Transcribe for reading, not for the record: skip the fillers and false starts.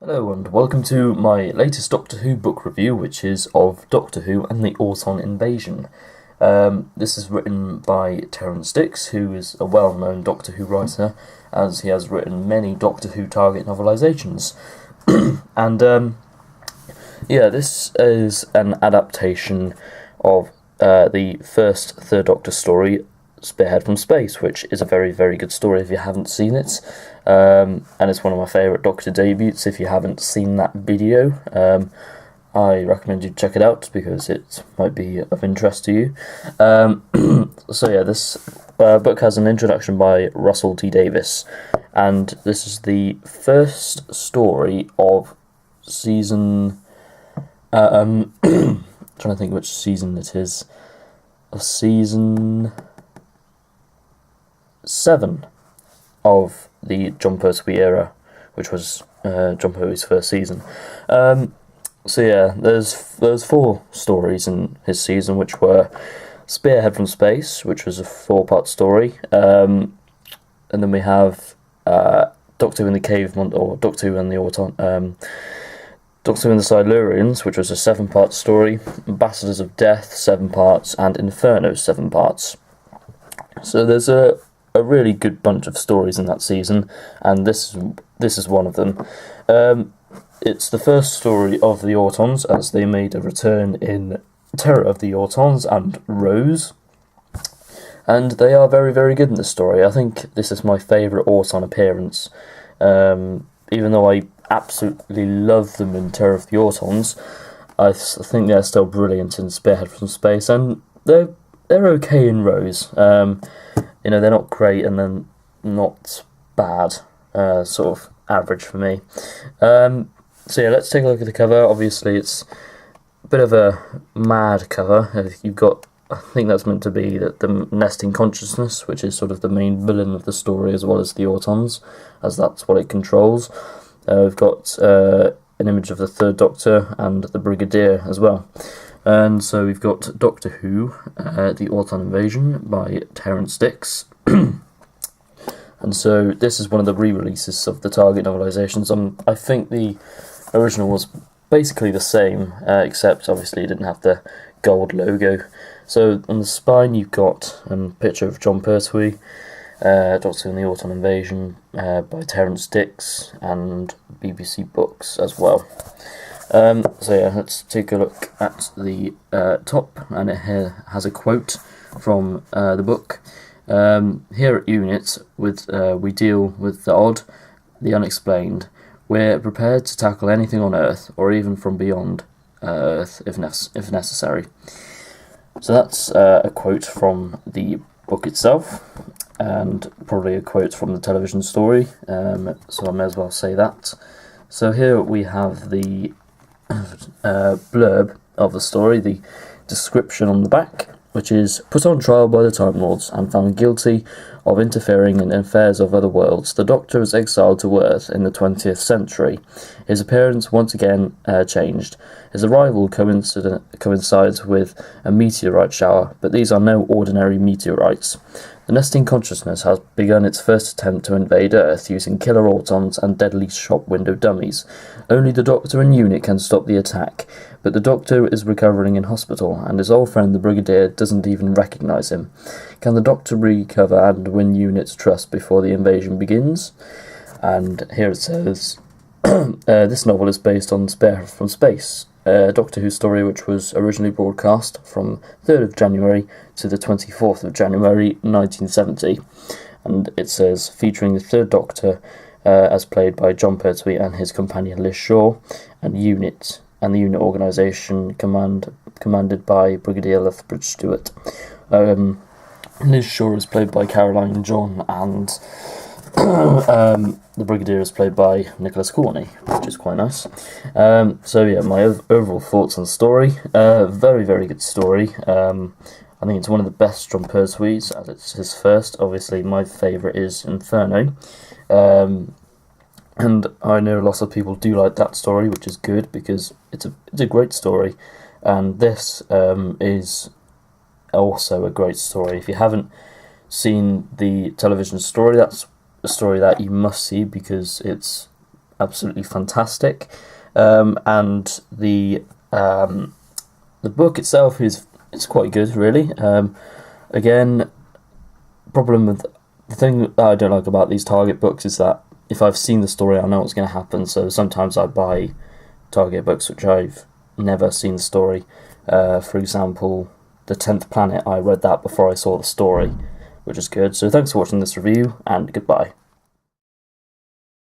Hello and welcome to my latest Doctor Who book review, which is of Doctor Who and the Auton Invasion. This is written by Terrance, who is a well-known Doctor Who writer, as he has written many Doctor Who target novelisations. And this is an adaptation of the first Third Doctor story, Spearhead from Space, which is a very, very good story if you haven't seen it. And it's one of my favourite Doctor debuts. If you haven't seen that video, I recommend you check it out because it might be of interest to you. This book has an introduction by Russell T Davies, and this is the first story of season. Trying to think which season it is. Of season 7 of the John Pertwee era, which was John Pertwee's first season. There's 4 stories in his season, which were Spearhead from Space, which was a 4-part story, and then we have Doctor Who in the Cave, or Doctor Who and the Auton, Doctor Who and the Silurians, which was a 7-part story, Ambassadors of Death, 7 parts, and Inferno, 7 parts. So there's a really good bunch of stories in that season, and this is one of them. It's the first story of the Autons, as they made a return in Terror of the Autons and Rose, and they are very, very good in this story. I think this is my favourite Auton appearance, even though I absolutely love them in Terror of the Autons. I think they're still brilliant in Spearhead from Space, and they're okay in Rose. They're not great and then not bad, sort of average for me. Let's take a look at the cover. Obviously, it's a bit of a mad cover. You've got, I think that's meant to be the nesting consciousness, which is sort of the main villain of the story, as well as the Autons, as that's what it controls. We've got an image of the Third Doctor and the Brigadier as well. And so we've got Doctor Who, the Auton Invasion by Terrance. And so this is one of the re-releases of the target novelisations. I think the original was basically the same, except obviously it didn't have the gold logo. So on the spine you've got a picture of John Pertwee, Doctor Who and the Auton Invasion by Terrance, and BBC Books as well. Let's take a look at the top, and it has a quote from the book. Here at Unit, we deal with the odd, the unexplained. We're prepared to tackle anything on Earth, or even from beyond Earth, if necessary. So that's a quote from the book itself, and probably a quote from the television story, so I may as well say that. So here we have the blurb of the story, the description on the back, which is put on trial by the Time Lords and found guilty of interfering in affairs of other worlds. The Doctor is exiled to Earth in the 20th century. His appearance once again changed. His arrival coincides with a meteorite shower, but these are no ordinary meteorites. The nesting consciousness has begun its first attempt to invade Earth using killer Autons and deadly shop window dummies. Only the Doctor and Unit can stop the attack, but the Doctor is recovering in hospital, and his old friend the Brigadier doesn't even recognise him. Can the Doctor recover and win Unit's trust before the invasion begins? And here it says, this novel is based on Spearhead from Space, a Doctor Who story which was originally broadcast from 3rd of January to the 24th of January 1970. And it says, featuring the Third Doctor as played by John Pertwee and his companion Liz Shaw, and the Unit organisation commanded by Brigadier Lethbridge Stewart. Liz Shaw is played by Caroline John, and the Brigadier is played by Nicholas Courtney, which is quite nice. My overall thoughts on the story. Very, very good story. I think it's one of the best John Pertwee's, as it's his first. Obviously, my favourite is Inferno. And I know lots of people do like that story, which is good, because it's a great story. And this is also a great story. If you haven't seen the television story, that's a story that you must see, because it's absolutely fantastic, and the book itself is quite good, really. Again, problem with the thing that I don't like about these Target books is that if I've seen the story, I know what's going to happen. So sometimes I buy Target books which I've never seen the story. For example, The 10th Planet, I read that before I saw the story, which is good. So thanks for watching this review, and goodbye.